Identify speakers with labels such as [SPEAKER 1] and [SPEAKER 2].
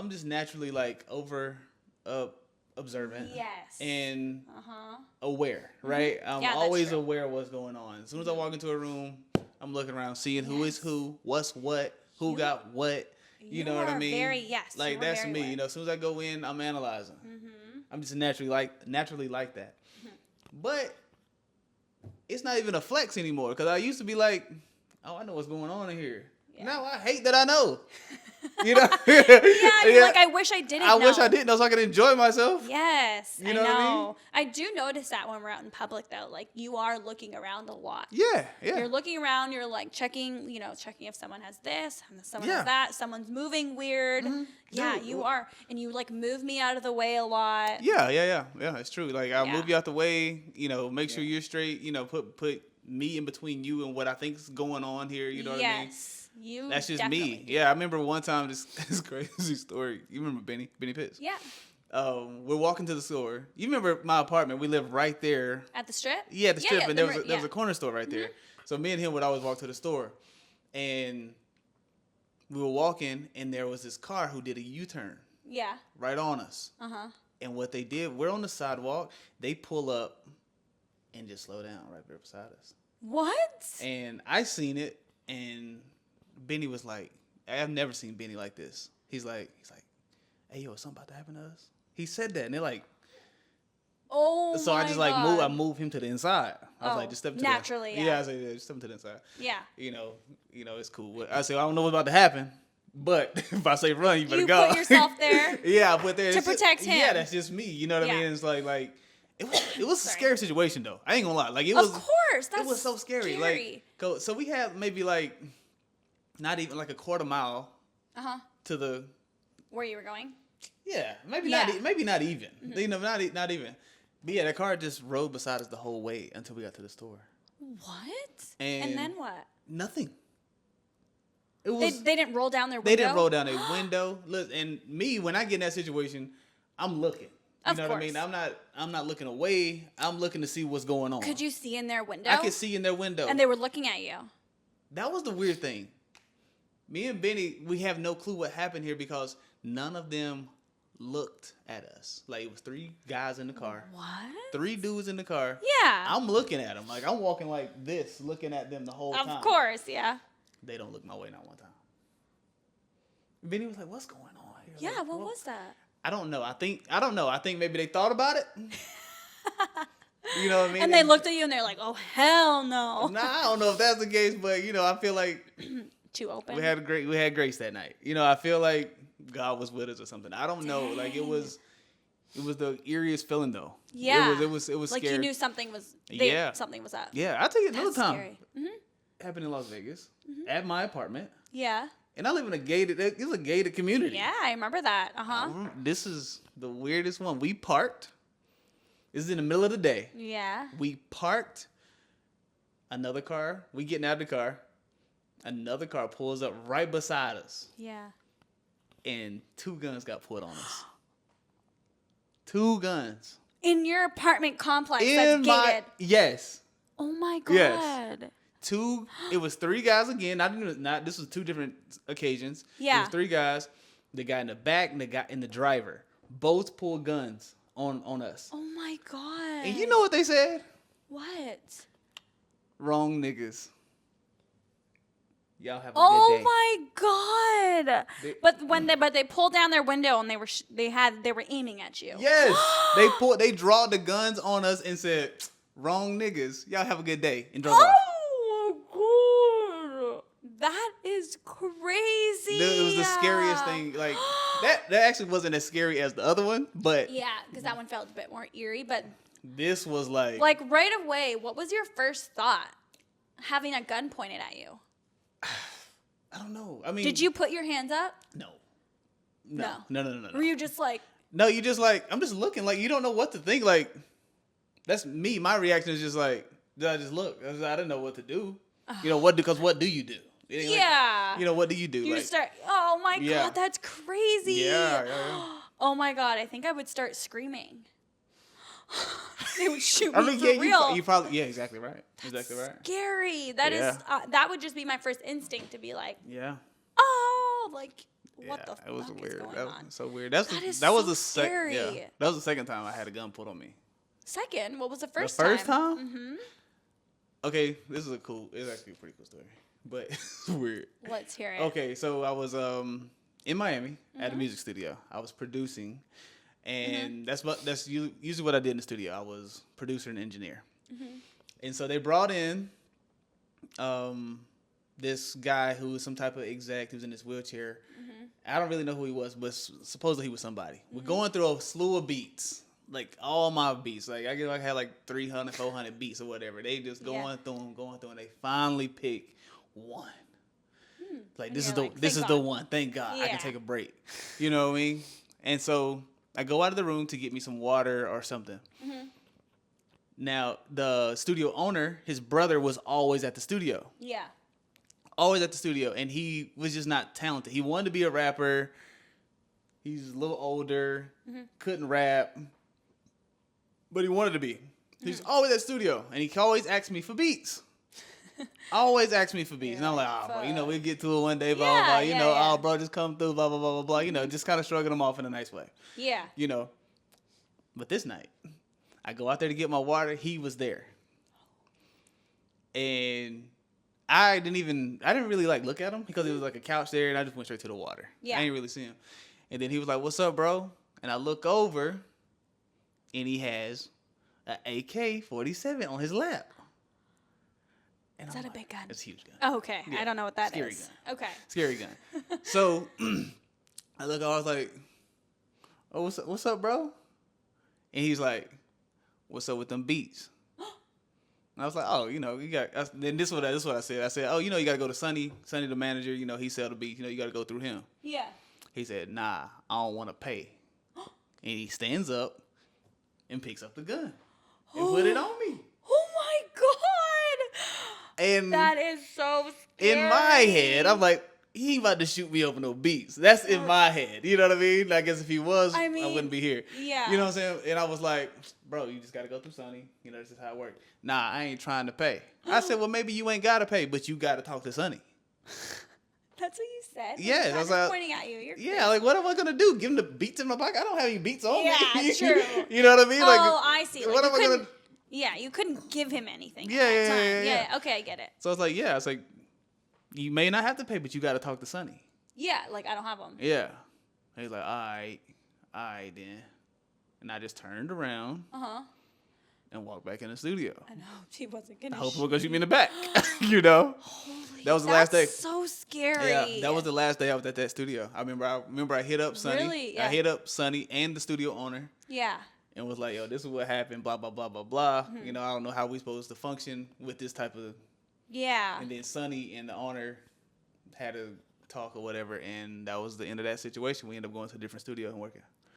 [SPEAKER 1] I'm just naturally like observant.
[SPEAKER 2] Yes.
[SPEAKER 1] And aware, right? I'm
[SPEAKER 2] Yeah, that's
[SPEAKER 1] always
[SPEAKER 2] true.
[SPEAKER 1] aware of what's going on. As soon as I walk into a room, I'm looking around, seeing who is who, what's what, who got what. You know what I mean? Like that's me.
[SPEAKER 2] Aware.
[SPEAKER 1] You know, as soon as I go in, I'm analyzing. I'm just naturally like that. But it's not even a flex anymore because I used to be like, oh, I know what's going on in here. Yeah. Now I hate that I know. You know?
[SPEAKER 2] You're like, I wish I didn't know.
[SPEAKER 1] Wish I didn't know so I could enjoy myself.
[SPEAKER 2] Yes,
[SPEAKER 1] you know what I mean?
[SPEAKER 2] I do notice that when we're out in public, though. Like, you are looking around a lot.
[SPEAKER 1] Yeah.
[SPEAKER 2] You're looking around, you're like checking if someone has this, someone has that, someone's moving weird. Yeah, dude, you are. And you, like, move me out of the way a lot.
[SPEAKER 1] Yeah, it's true. Like, I'll move you out the way, make sure you're straight, put me in between you and what I think is going on here, you know what I mean? That's just me. Yeah, I remember one time, this crazy story. You remember Benny Pitts?
[SPEAKER 2] Yeah.
[SPEAKER 1] We're walking to the store. You remember my apartment? We live right there.
[SPEAKER 2] At the Strip?
[SPEAKER 1] Yeah, the Strip, and there was a corner store right there. So me and him would always walk to the store. And we were walking, and there was this car who did a U-turn.
[SPEAKER 2] Yeah.
[SPEAKER 1] Right on us. And what they did, we're on the sidewalk. They pull up and just slow down right there beside us.
[SPEAKER 2] What?
[SPEAKER 1] And I seen it, and Benny was like, I've never seen Benny like this. He's like, hey, yo, is something about to happen to us? He said that, and they're like,
[SPEAKER 2] oh,
[SPEAKER 1] so I just like move him to the inside. I was like, just step to
[SPEAKER 2] naturally,
[SPEAKER 1] the I said, just step him to the inside.
[SPEAKER 2] Yeah.
[SPEAKER 1] It's cool. I said, I don't know what's about to happen, but if I say run, you better go.
[SPEAKER 2] You put yourself there.
[SPEAKER 1] Yeah, I put there
[SPEAKER 2] to protect him.
[SPEAKER 1] Yeah, that's just me. You know what I mean? It's like it was a scary situation though. I ain't gonna lie. Like it was.
[SPEAKER 2] Of course,
[SPEAKER 1] it was so scary. Like so we had maybe like not even like a quarter mile. To the.
[SPEAKER 2] Where you were going.
[SPEAKER 1] Yeah, maybe not even. Not even. But yeah, that car just rode beside us the whole way until we got to the store.
[SPEAKER 2] What?
[SPEAKER 1] And
[SPEAKER 2] then what?
[SPEAKER 1] Nothing. It was.
[SPEAKER 2] They didn't roll down their window.
[SPEAKER 1] They didn't roll down their window. Look, and me, when I get in that situation, I'm looking. You know what I mean? I'm not looking away. I'm looking to see what's going on.
[SPEAKER 2] Could you see in their window?
[SPEAKER 1] I could see in their window.
[SPEAKER 2] And they were looking at you.
[SPEAKER 1] That was the weird thing. Me and Benny, we have no clue what happened here because none of them looked at us. Like, it was 3 guys in the car.
[SPEAKER 2] What?
[SPEAKER 1] 3 dudes in the car.
[SPEAKER 2] Yeah.
[SPEAKER 1] I'm looking at them. Like, I'm walking like this, looking at them the whole time.
[SPEAKER 2] Of course, yeah.
[SPEAKER 1] They don't look my way not one time. Benny was like, what's going on here?
[SPEAKER 2] Yeah,
[SPEAKER 1] like,
[SPEAKER 2] what was that?
[SPEAKER 1] I don't know. I think maybe they thought about it. You know what I mean?
[SPEAKER 2] And they looked at you and they're like, oh, hell no.
[SPEAKER 1] Nah, I don't know if that's the case, but, I feel like...
[SPEAKER 2] Too open.
[SPEAKER 1] We had grace that night. I feel like God was with us or something. I don't know. Like it was the eeriest feeling though.
[SPEAKER 2] Yeah.
[SPEAKER 1] It was
[SPEAKER 2] like
[SPEAKER 1] scary.
[SPEAKER 2] You knew something was something was up.
[SPEAKER 1] Yeah, I'll tell you another time.
[SPEAKER 2] Scary.
[SPEAKER 1] Happened in Las Vegas at my apartment.
[SPEAKER 2] Yeah.
[SPEAKER 1] And I live in a gated community.
[SPEAKER 2] Yeah, I remember that.
[SPEAKER 1] This is the weirdest one. We parked. This is in the middle of the day.
[SPEAKER 2] Yeah.
[SPEAKER 1] We parked another car. We getting out of the car. Another car pulls up right beside us.
[SPEAKER 2] Yeah.
[SPEAKER 1] And 2 guns got put on us. 2 guns.
[SPEAKER 2] In your apartment complex that's gated.
[SPEAKER 1] Yes.
[SPEAKER 2] Oh my God.
[SPEAKER 1] Yes. 2, it was 3 guys again. This was 2 different occasions.
[SPEAKER 2] Yeah.
[SPEAKER 1] It was 3 guys. The guy in the back and the guy and the driver. Both pulled guns on us.
[SPEAKER 2] Oh my God.
[SPEAKER 1] And you know what they said?
[SPEAKER 2] What?
[SPEAKER 1] Wrong niggas. Y'all have a good day.
[SPEAKER 2] Oh my God! But they pulled down their window and they were aiming at you.
[SPEAKER 1] Yes, they drawed the guns on us and said, "Wrong niggas. Y'all have a good day," and drove off.
[SPEAKER 2] Oh God, that is crazy.
[SPEAKER 1] It was the scariest thing. Like that actually wasn't as scary as the other one, but
[SPEAKER 2] yeah, because that one felt a bit more eerie. But
[SPEAKER 1] this was like
[SPEAKER 2] right away. What was your first thought? Having a gun pointed at you.
[SPEAKER 1] I don't know. I mean,
[SPEAKER 2] did you put your hands up?
[SPEAKER 1] No.
[SPEAKER 2] Were you just like?
[SPEAKER 1] No, you just like, I'm just looking like you don't know what to think. Like, that's me. My reaction is just like, did I just look? I didn't know what to do. Because what do you do?
[SPEAKER 2] Yeah.
[SPEAKER 1] Like, what do you do?
[SPEAKER 2] You start. Oh my
[SPEAKER 1] Yeah.
[SPEAKER 2] God, that's crazy.
[SPEAKER 1] Yeah.
[SPEAKER 2] Oh my God, I think I would start screaming. They would shoot me for
[SPEAKER 1] yeah,
[SPEAKER 2] real.
[SPEAKER 1] You probably, exactly right. Exactly right.
[SPEAKER 2] Scary. That is. That would just be my first instinct to be like,
[SPEAKER 1] yeah.
[SPEAKER 2] oh, like. what the fuck
[SPEAKER 1] it was
[SPEAKER 2] is
[SPEAKER 1] weird.
[SPEAKER 2] going
[SPEAKER 1] That
[SPEAKER 2] on?
[SPEAKER 1] was so weird.
[SPEAKER 2] That is so scary.
[SPEAKER 1] That was the second time I had a gun pulled on me.
[SPEAKER 2] Second? What was the first
[SPEAKER 1] time?
[SPEAKER 2] The
[SPEAKER 1] first time? Mm-hmm. Okay, this is it's actually a pretty cool story, but it's weird.
[SPEAKER 2] Let's hear it.
[SPEAKER 1] Okay, so I was in Miami at a music studio. I was producing, and that's usually what I did in the studio. I was producer and engineer, and so they brought in this guy who was some type of exec who was in this wheelchair. I don't really know who he was, but supposedly he was somebody. We're going through a slew of beats. Like all my beats, like I had like 300, 400 beats or whatever. They just going through them, and they finally pick one. Like this is the one. Thank God I can take a break. You know what I mean? And so I go out of the room to get me some water or something. Now the studio owner, his brother was always at the studio. Yeah. Always at the studio, and he was just not talented. He wanted to be a rapper. He's a little older, couldn't rap. But he wanted to be. He's always at the studio, and he always asks me for beats. Always asks me for beats. And I'm like, bro, we'll get to it one day, blah, blah, blah. Oh, bro, just come through, blah, blah, blah, blah, blah. Just kind of shrugging him off in a nice way. Yeah. But this night, I go out there to get my water. He was there. And I didn't really like look at him because it was like a couch there, and I just went straight to the water. Yeah. I didn't really see him. And then he was like, "What's up, bro?" And I look over, and he has an AK-47 on his lap. And
[SPEAKER 2] is that a big gun?
[SPEAKER 1] It's a huge gun.
[SPEAKER 2] Oh, okay. Yeah. I don't know what that
[SPEAKER 1] Scary
[SPEAKER 2] is.
[SPEAKER 1] Gun.
[SPEAKER 2] Okay.
[SPEAKER 1] Scary gun. So I was like, "Oh, what's up, bro?" And he's like, "What's up with them beats?" And I was like, "Oh, you got." Then this is what I said. I said, "Oh, you got to go to Sonny, the manager. He sell the beats. You got to go through him." Yeah. He said, "Nah, I don't want to pay." And he stands up and picks up the gun and put it on me.
[SPEAKER 2] Oh my God! And that is so scary.
[SPEAKER 1] In my head, I'm like, he ain't about to shoot me over no beats. That's in my head. You know what I mean? I guess if he was, I wouldn't be here. Yeah. You know what I'm saying? And I was like, "Bro, you just got to go through Sonny. This is how it works." "Nah, I ain't trying to pay." I said, "Well, maybe you ain't got to pay, but you got to talk to Sonny."
[SPEAKER 2] That's what you said.
[SPEAKER 1] Yeah. I was like,
[SPEAKER 2] pointing at you. You're
[SPEAKER 1] crazy. Like, what am I going to do? Give him the beats in my pocket? I don't have any beats on me.
[SPEAKER 2] Yeah, true.
[SPEAKER 1] You know what I mean?
[SPEAKER 2] Oh, I see.
[SPEAKER 1] What am I going to...
[SPEAKER 2] Yeah, you couldn't give him anything
[SPEAKER 1] at that time.
[SPEAKER 2] Yeah. Okay, I get it.
[SPEAKER 1] So I was like, I was like, you may not have to pay, but you got to talk to Sonny.
[SPEAKER 2] Yeah, like I don't have them.
[SPEAKER 1] Yeah. And he's like, all right then. And I just turned around and walked back in the studio.
[SPEAKER 2] I know, she wasn't going to
[SPEAKER 1] I hope we're going to shoot me in the back, Holy, that was the last day.
[SPEAKER 2] That's so scary.
[SPEAKER 1] Yeah, that was the last day I was at that studio. I remember I hit up Sonny. Really? Yeah. I hit up Sonny and the studio owner. Yeah. And was like, "Yo, this is what happened, blah, blah, blah, blah, blah." I don't know how we supposed to function with this type of... Yeah. And then Sonny and the owner had a talk or whatever, and that was the end of that situation. We ended up going to a different studio and working.